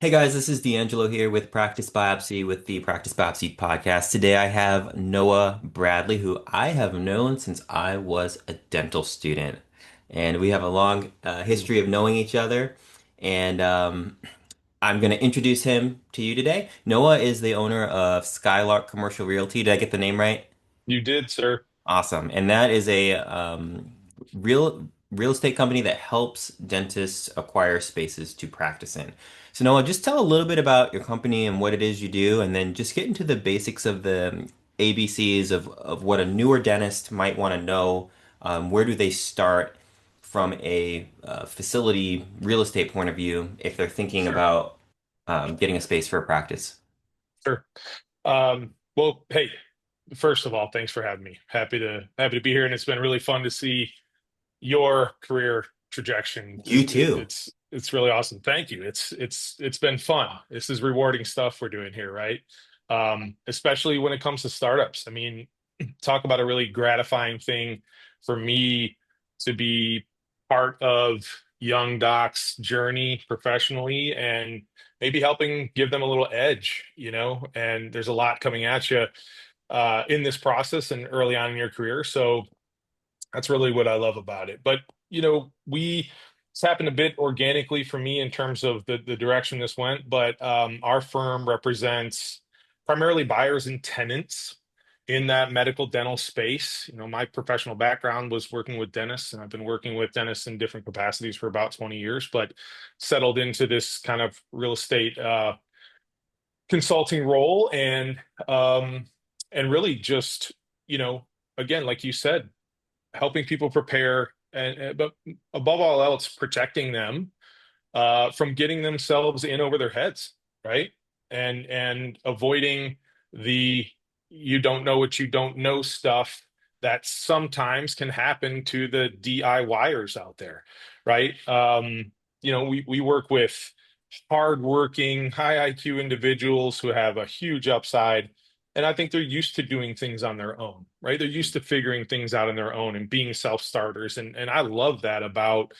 Hey guys, this is D'Angelo here with Practice Biopsy with the Practice Biopsy podcast. Today I have Noah Bradley, who I have known since I was a dental student. And we have a long history of knowing each other. And I'm going to introduce him to you today. Noah is the owner of Skylark Commercial Realty. Did I get the name right? You did, sir. Awesome. And that is a real estate company that helps dentists acquire spaces to practice in. So Noah, just tell a little bit about your company and what it is you do, and then just get into the basics of the ABCs of what a newer dentist might want to know. Where do they start from a facility real estate point of view if they're thinking Sure. about getting a space for a practice? Sure. Well, hey, first of all, thanks for having me. Happy to be here, and it's been really fun to see your career trajectory. You too. It's really awesome. Thank you. It's been fun. This is rewarding stuff we're doing here, right? Especially when it comes to startups. I mean, talk about a really gratifying thing for me to be part of young docs' journey professionally and maybe helping give them a little edge, and there's a lot coming at you in this process and early on in your career. So that's really what I love about it. But, we it's happened a bit organically for me in terms of the direction this went, but our firm represents primarily buyers and tenants in that medical dental space. My professional background was working with dentists, and I've been working with dentists in different capacities for about 20 years, but settled into this kind of real estate consulting role and really just, again, like you said, helping people prepare and but above all else protecting them from getting themselves in over their heads, right? And avoiding the you don't know what you don't know stuff that sometimes can happen to the DIYers out there, right? We work with hardworking, high IQ individuals who have a huge upside. And I think they're used to doing things on their own, right? They're used to figuring things out on their own and being self-starters. And I love that about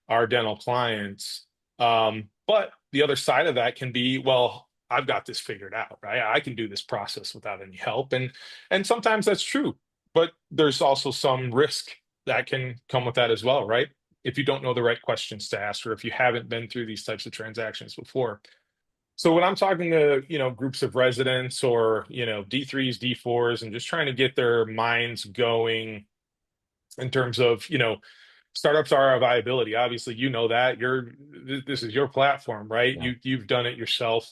our dental clients. But the other side of that can be, well, I've got this figured out, right? I can do this process without any help. And sometimes that's true, but there's also some risk that can come with that as well, right? If you don't know the right questions to ask, or if you haven't been through these types of transactions before. So when I'm talking to, groups of residents or, D3s, D4s, and just trying to get their minds going in terms of, startups are a viability. Obviously, you know that this is your platform, right? Yeah. You've done it yourself.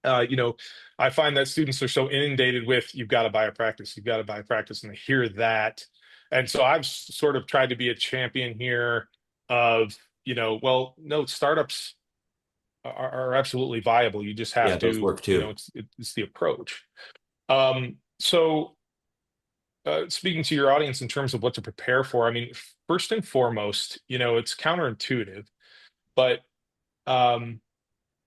Uh, you know, I find that students are so inundated with you've got to buy a practice, you've got to buy a practice, and they hear that. And so I've sort of tried to be a champion here of, well, no, startups are absolutely viable. You just Yeah, have those to, work too. it's the approach. So speaking to your audience in terms of what to prepare for, I mean, first and foremost, it's counterintuitive, but um,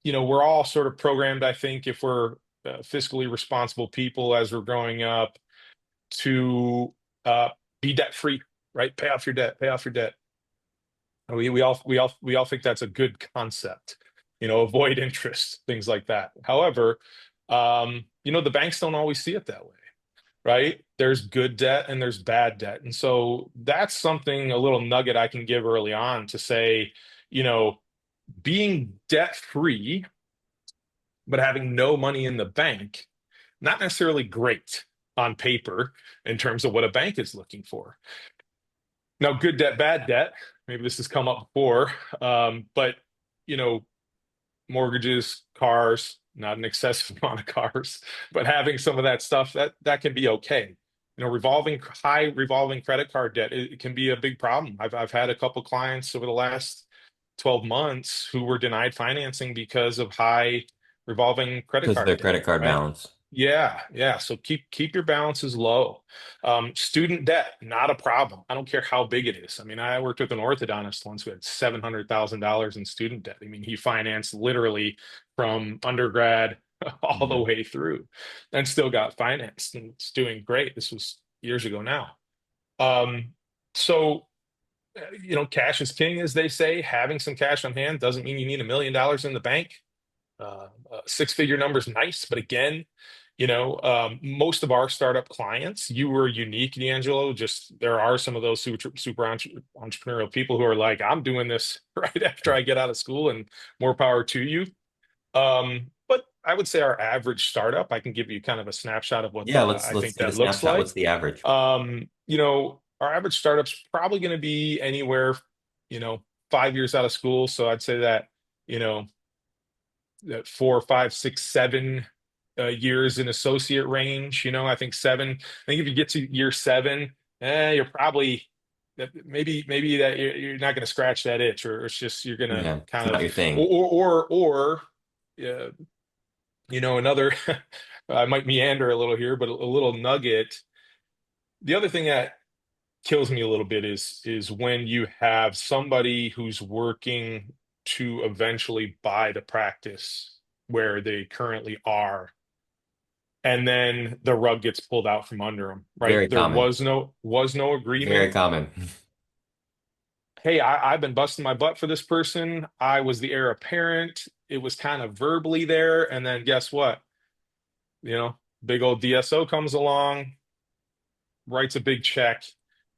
we're all sort of programmed, I think, if we're fiscally responsible people as we're growing up, to uh, be debt free, right? Pay off your debt, pay off your debt. We all think that's a good concept, avoid interest, things like that. However, the banks don't always see it that way, right? There's good debt and there's bad debt. And so that's something, a little nugget I can give early on to say, you know, being debt free, but having no money in the bank, not necessarily great on paper in terms of what a bank is looking for. Now, good debt, bad debt, maybe this has come up before, but, you know, mortgages, cars, not an excessive amount of cars, but having some of that stuff that can be okay. High revolving credit card debt, it can be a big problem. I've had a couple clients over the last 12 months who were denied financing because of high revolving credit Because of card their debt, credit card right? balance. Yeah, yeah. So keep your balances low. Student debt, not a problem. I don't care how big it is. I mean, I worked with an orthodontist once who had $700,000 in student debt. I mean, he financed literally from undergrad all the Mhm. way through, and still got financed, and it's doing great. This was years ago now. Um, so cash is king, as they say. Having some cash on hand doesn't mean you need $1 million in the bank. Six-figure numbers, nice, but again, most of our startup clients, you were unique, D'Angelo. Just there are some of those super entrepreneurial people who are like, I'm doing this right after I get out of school, and more power to you. But I would say our average startup, I can give you kind of a snapshot of what Yeah, let's I let's think do the that looks snapshot. like. What's the average? Our average startup's probably going to be anywhere, you know, 5 years out of school. So I'd say that, you know, that 4, 5, 6, 7 years in associate range. I think seven. I think if you get to year seven, you're probably maybe that you're not going to scratch that itch, or it's just you're going to Yeah, it's kind not of your thing. or uh, another. I might meander a little here, but a little nugget. The other thing that kills me a little bit is when you have somebody who's working to eventually buy the practice where they currently are, and then the rug gets pulled out from under them, right? Very There common. was no Very agreement. common. Hey, I've been busting my butt for this person. I was the heir apparent. It was kind of verbally there, and then guess what? You know, big old DSO comes along, writes a big check,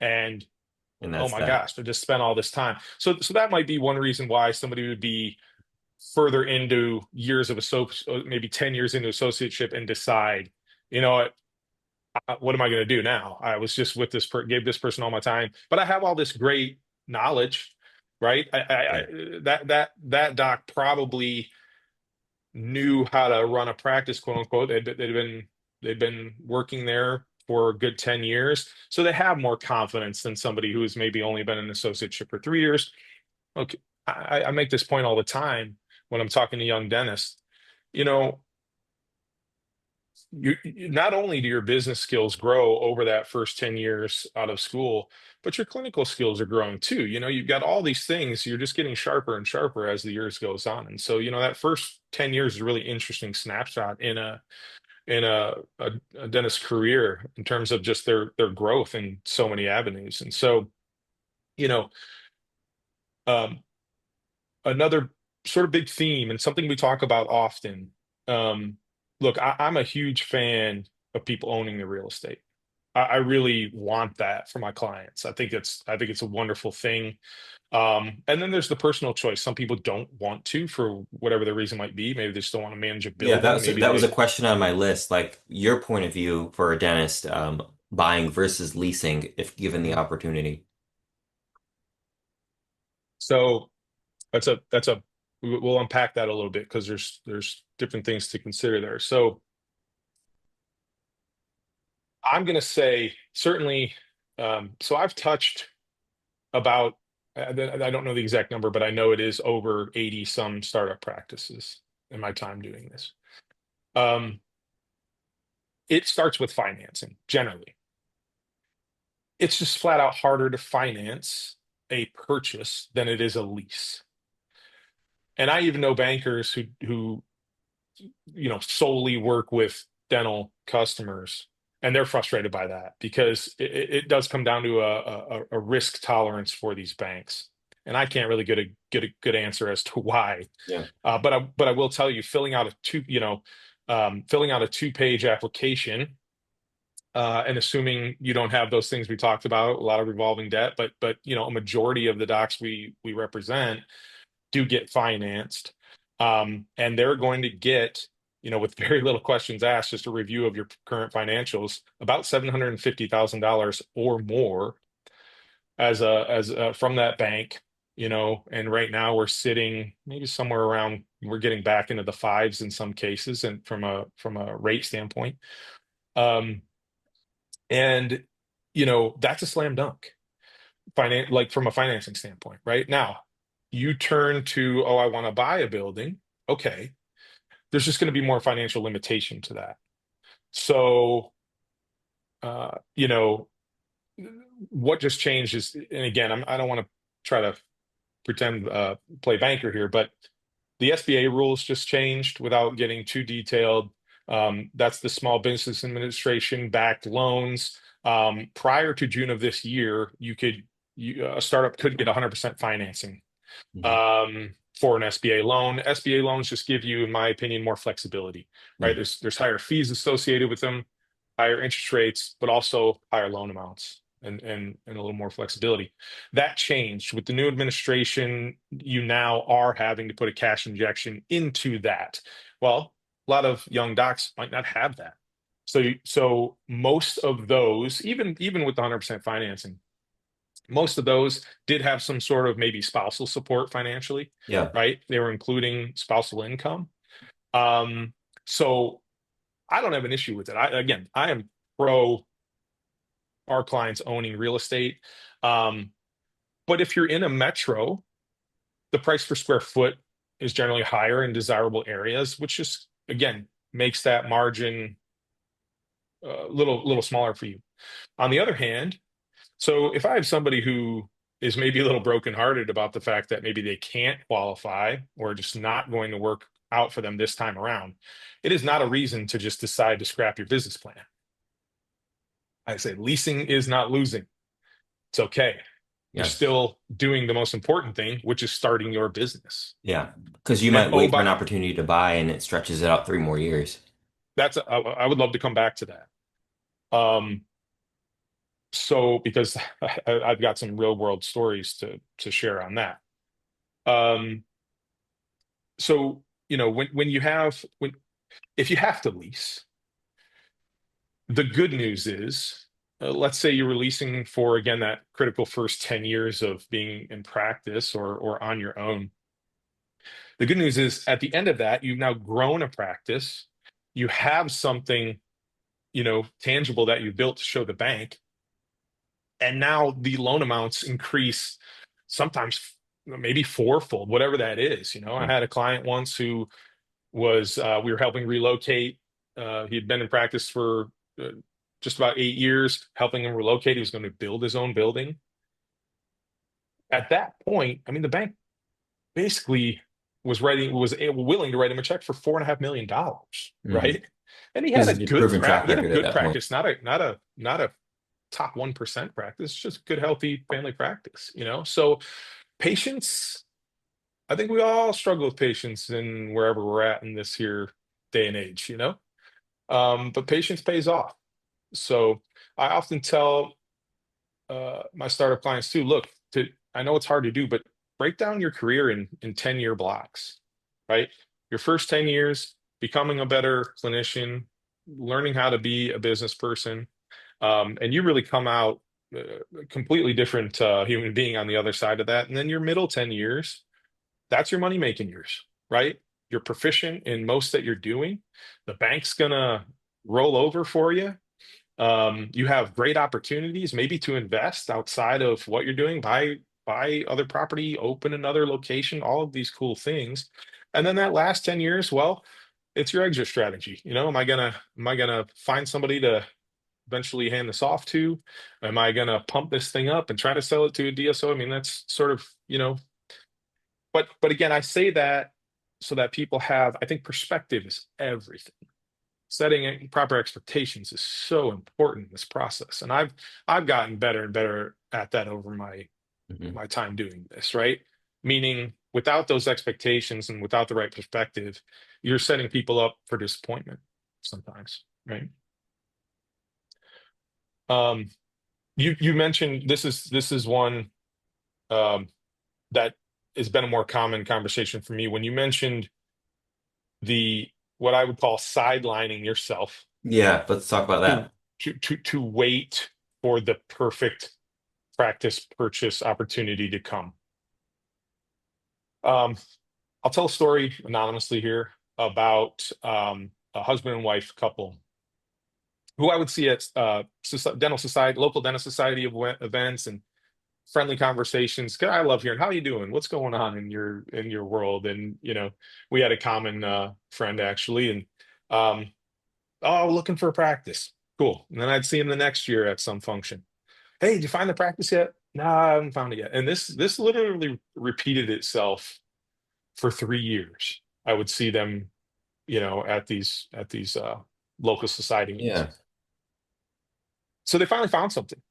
and And oh that's my that. gosh, I just spent all this time. So that might be one reason why somebody would be further into years of maybe 10 years into associateship and decide, you know what am I going to do now? I was just with gave this person all my time, but I have all this great knowledge, right? Yeah. That doc probably knew how to run a practice, quote unquote. They've been working there for a good 10 years. So they have more confidence than somebody who has maybe only been an associateship for 3 years. Okay. I make this point all the time when I'm talking to young dentists. You know, not only do your business skills grow over that first 10 years out of school, but your clinical skills are growing too. You've got all these things, you're just getting sharper and sharper as the years goes on. And so, that first 10 years is a really interesting snapshot in a dentist career in terms of just their growth in so many avenues. And so, you know, um, another sort of big theme and something we talk about often. Um, Look, I'm a huge fan of people owning the real estate. I really want that for my clients. I think it's a wonderful thing. And then there's the personal choice. Some people don't want to for whatever the reason might be. Maybe they just don't want to manage a Yeah, that building. was Maybe that was a they question on my list. Like your point of view for a dentist, buying versus leasing, if given the Mhm. opportunity. So that's a we'll unpack that a little bit because there's different things to consider there. So I'm going to say certainly. So I've touched about I don't know the exact number, but I know it is over 80 some startup practices in my time doing this. Um, it starts with financing generally. It's just flat out harder to finance a purchase than it is a lease. And I even know bankers who solely work with dental customers, and they're frustrated by that because it does come down to a risk tolerance for these banks. And I can't really get a good answer as to why. Yeah. But I will tell you, filling out a 2-page application, and assuming you don't have those things we talked about, a lot of revolving debt, but a majority of the docs we represent do get financed. And they're going to get, with very little questions asked, just a review of your current financials, about $750,000 or more from that bank. And right now we're sitting maybe somewhere around, we're getting back into the fives in some cases, and from a rate standpoint. Um, and that's a slam dunk, like from a financing standpoint. Right now, you turn to, oh, I want to buy a building. Okay, there's just going to be more financial limitation to that. So, uh, you know, what just changed is, and again, I don't want to try to pretend play banker here, but the SBA rules just changed without getting too detailed. That's the Small Business Administration backed loans. Prior to June of this year, a startup could get 100% financing. Hmm. for an SBA loan. SBA loans just give you, in my opinion, more flexibility, right? Yeah. There's higher fees associated with them, higher interest rates, but also higher loan amounts and a little more flexibility. That changed with the new administration. You now are having to put a cash injection into that. Well, a lot of young docs might not have that. So most of those, even with the 100% financing, most of those did have some sort of maybe spousal support financially, Yeah. right? They were including spousal income. Um, so I don't have an issue with it. Again, I am pro our clients owning real estate. Um, but if you're in a metro, the price per square foot is generally higher in desirable areas, which just again makes that margin a little smaller for you. On the other hand, so if I have somebody who is maybe a little brokenhearted about the fact that maybe they can't qualify or just not going to work out for them this time around, it is not a reason to just decide to scrap your business plan. I say leasing is not losing. It's okay. You're Yes. still doing the most important thing, which is starting your business. Yeah. Because you And might oh, wait for an but opportunity to buy and it stretches it out 3 more years. I would love to come back to that. Um, so because I've got some real world stories to share on that. Um, so when you have when if you have to lease, the good news is, let's say you're releasing for again that critical first 10 years of being in practice or on your own. The good news is at the end of that, you've now grown a practice. You have something, tangible that you built to show the bank. And now the loan amounts increase sometimes maybe fourfold, whatever that is. I Yeah. had a client once who was, we were helping relocate. He'd been in practice for just about 8 years, helping him relocate. He was going to build his own building. At that point, I mean, the bank basically willing to write him a check for $4.5 million, Hmm. right? And he had a Because it's a good proven track he had a record at good that point. practice, not a top 1% practice, just good, healthy family practice, So patience, I think we all struggle with patience in wherever we're at in this here day and age. But patience pays off. So I often tell my startup clients too, look, I know it's hard to do, but break down your career in 10-year blocks, right? Your first 10 years, becoming a better clinician, learning how to be a business person, and you really come out a completely different human being on the other side of that. And then your middle 10 years, that's your money making years, right? You're proficient in most that you're doing. The bank's gonna roll over for you. You have great opportunities maybe to invest outside of what you're doing, buy other property, open another location, all of these cool things. And then that last 10 years, well, it's your exit strategy. Am I gonna find somebody to eventually hand this off to? Am I gonna pump this thing up and try to sell it to a DSO? I mean, that's sort of, but again, I say that so that people have, I think perspective is everything. Setting proper expectations is so important in this process. And I've gotten better and better at that over my Hmm. my time doing this, right? Meaning without those expectations and without the right perspective, you're setting people up for disappointment sometimes, right? Um, you mentioned this is one um, that has been a more common conversation for me when you mentioned the what I would call sidelining yourself Yeah. Let's talk about to that. to wait for the perfect practice purchase opportunity to come. Um, I'll tell a story anonymously here about a husband and wife couple who I would see at dental society, local dental society events and friendly conversations. 'Cause I love hearing how you doing, what's going on in your world, and we had a common friend actually, and um, oh, looking for a practice, cool. And then I'd see him the next year at some function. Hey, did you find the practice yet? No, I haven't found it yet. And this literally repeated itself for 3 years. I would see them, at these local society meetings. Yeah. So they finally found something.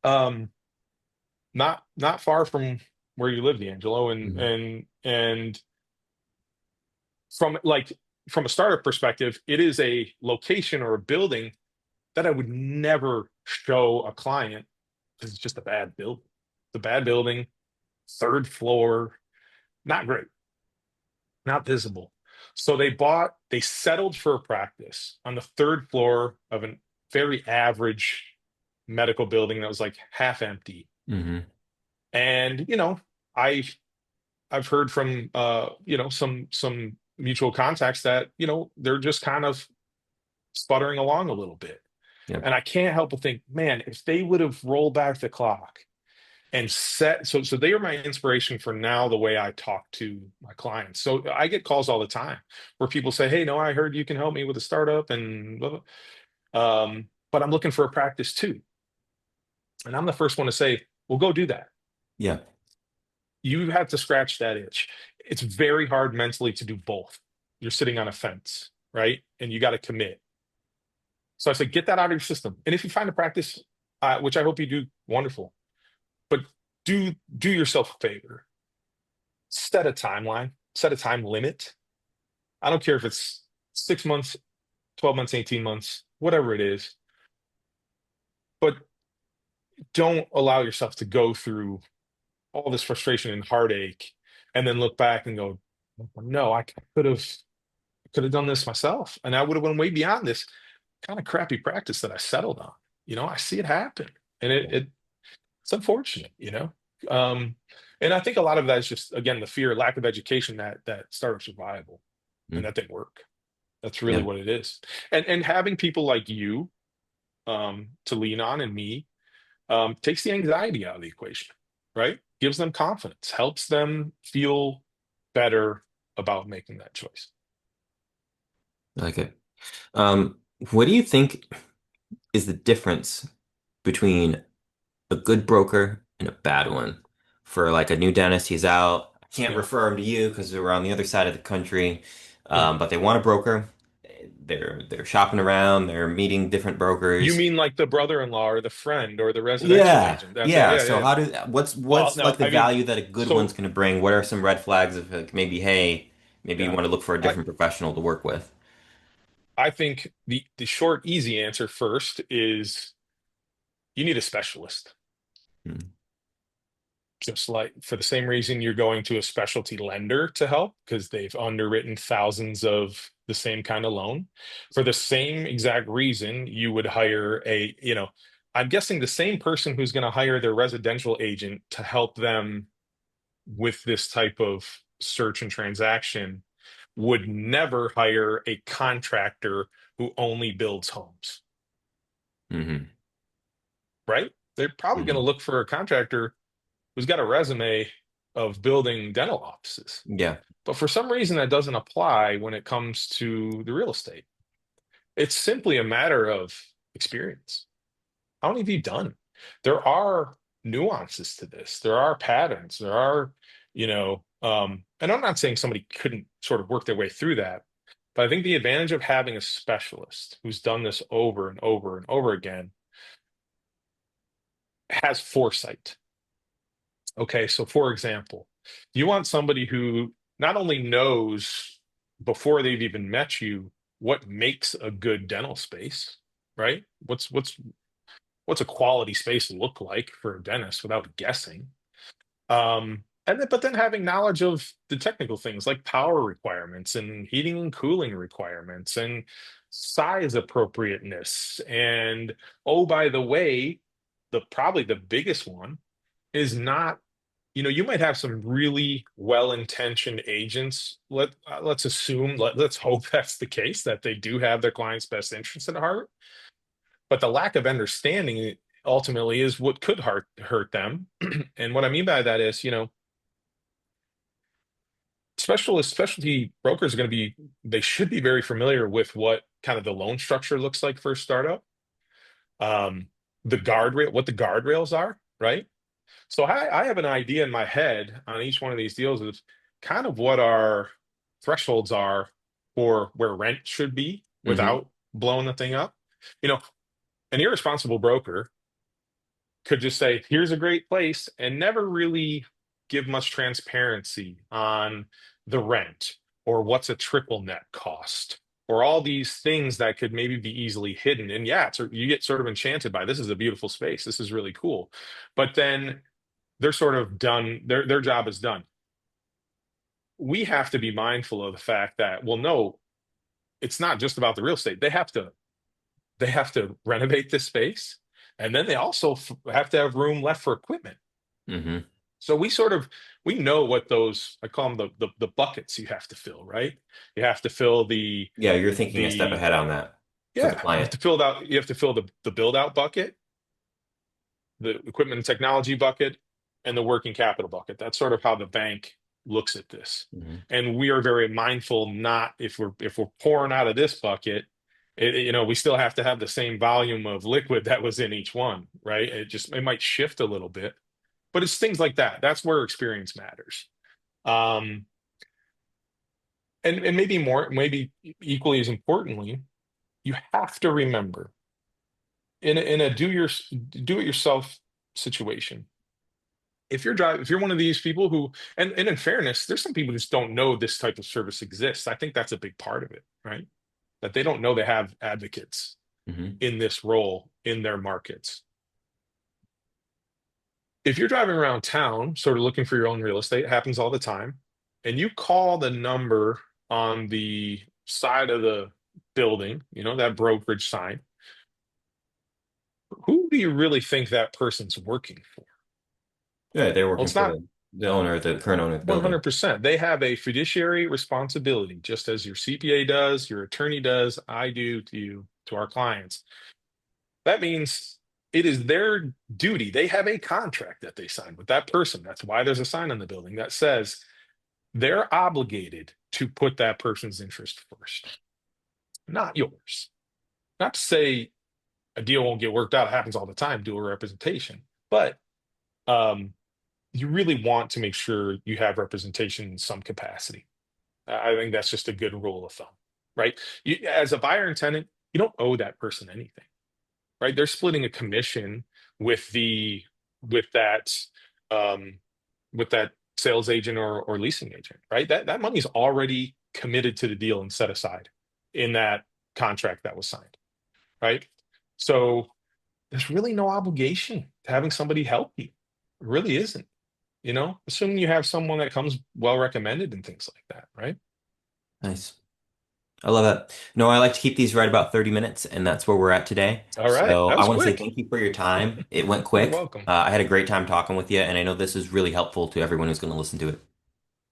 Um, not far from. where you live, D'Angelo, Mhm. and from like from a startup perspective, it is a location or a building that I would never show a client because it's just a bad building. The bad building, third floor, not great, not visible. So they settled for a practice on the third floor of a very average medical building that was like half empty. Mhm. And, I've heard from some mutual contacts that, they're just kind of sputtering along a little bit. Yep. And I can't help but think, man, if they would have rolled back the clock and so they are my inspiration for now the way I talk to my clients. So I get calls all the time where people say, "Hey, no, I heard you can help me with a startup and blah, blah. But I'm looking for a practice too." And I'm the first one to say, "Well, go do that. Yeah. You have to scratch that itch." It's very hard mentally to do both. You're sitting on a fence, right? And you got to commit. So I say, get that out of your system. And if you find a practice, which I hope you do, wonderful. But do yourself a favor. Set a timeline, set a time limit. I don't care if it's 6 months, 12 months, 18 months, whatever it is, but don't allow yourself to go through all this frustration and heartache and then look back and go, no, I could have done this myself. And I would have went way beyond this kind of crappy practice that I settled on. I see it happen. And it's unfortunate. Um, and I think a lot of that is just again the fear, lack of education that startups are viable and Mm. that they work. That's really Yeah. what it is. And having people like you to lean on and me takes the anxiety out of the equation, right? Gives them confidence, helps them feel better about making that choice. I like it. Um, what do you think is the difference between a good broker and a bad one? For like a new dentist, he's out. I can't Yeah. refer him to you because we're on the other side of the country. Mhm. But they want a broker. They're shopping around. They're meeting different You brokers. mean like the brother-in-law or the friend or the residential Yeah, agent? That's yeah. yeah, yeah, So yeah. Well, what's no, like the I mean, value that a good one's so going to bring? What are some red flags of like maybe, hey, maybe you yeah. want to look for a I different professional to work with? I think the short, easy answer first is you need a specialist. Hmm. Just like for the same reason you're going to a specialty lender to help because they've underwritten thousands of the same kind of loan. For the same exact reason, you would hire I'm guessing the same person who's going to hire their residential agent to help them with this type of search and transaction would never hire a contractor who only builds homes, Hmm. right? They're probably going to Hmm. look for a contractor who's got a resume of building dental offices. Yeah. But for some reason, that doesn't apply when it comes to the real estate. It's simply a matter of experience. How many have you done? There are nuances to this. There are patterns. There are, and I'm not saying somebody couldn't sort of work their way through that, but I think the advantage of having a specialist who's done this over and over and over again has foresight. Okay, so for example, you want somebody who not only knows before they've even met you what makes a good dental space, right? What's a quality space look like for a dentist without guessing? But then having knowledge of the technical things like power requirements and heating and cooling requirements and size appropriateness. And oh, by the way, the probably the biggest one is not you might have some really well-intentioned agents. Let's assume, let's hope that's the case, that they do have their client's best interests at heart. But the lack of understanding ultimately is what could hurt them. And what I mean by that is, specialty brokers are going to be, they should be very familiar with what kind of the loan structure looks like for a startup, um, what the guardrails are, right? So I have an idea in my head on each one of these deals of kind of what our thresholds are for where rent should be Hmm. without blowing the thing up. You know, an irresponsible broker could just say, "Here's a great place," and never really give much transparency on the rent or what's a triple net cost or all these things that could maybe be easily hidden. And yeah, you get sort of enchanted by this is a beautiful space. This is really cool. But then they're sort of done. Their job is done. We have to be mindful of the fact that, well, no, it's not just about the real estate. They have to renovate this space, and then they also have to have room left for equipment. Hmm. So we know what those, I call them the buckets you have to fill, right? You have to fill Yeah, you're thinking a step the ahead on that for the yeah, client. you have to fill the build out bucket, the equipment and technology bucket, and the working capital bucket. That's sort of how the bank looks at this. Hmm. And we are very mindful not if we're pouring out of this bucket, we still have to have the same volume of liquid that was in each one, right? It might shift a little bit, but it's things like that. That's where experience matters. Um, and maybe equally as importantly, you have to remember in a do it yourself situation. If you're one of these people who, and in fairness, there's some people who just don't know this type of service exists. I think that's a big part of it, right? That they don't know they have advocates Hmm. in this role in their markets. If you're driving around town, sort of looking for your own real estate, it happens all the time, and you call the number on the side of the building, that brokerage sign, who do you really think that person's working for? Yeah, they're Well, working it's for not the owner, the current owner of the building. 100%. They have a fiduciary responsibility, just as your CPA does, your attorney does, I do to you, to our clients. That means it is their duty. They have a contract that they signed with that person. That's why there's a sign on the building that says they're obligated to put that person's interest first, not yours. Not to say a deal won't get worked out. It happens all the time, dual representation. But um, you really want to make sure you have representation in some capacity. I think that's just a good rule of thumb, right? As a buyer and tenant, you don't owe that person anything, right? They're splitting a commission with the with that um, with that sales agent or leasing agent, right? That money's already committed to the deal and set aside in that contract that was signed, right? So there's really no obligation to having somebody help you. It really isn't, assuming you have someone that comes well recommended and things like that, right? Nice. I love it. No, I like to keep these right about 30 minutes, and that's where we're at today. All right. So That I was want to say quick. thank you for your time. It went You're quick. welcome. I had a great time talking with you, and I know this is really helpful to everyone who's going to listen to it.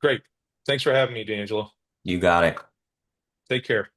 Great. Thanks for having me, D'Angelo. You got it. Take care.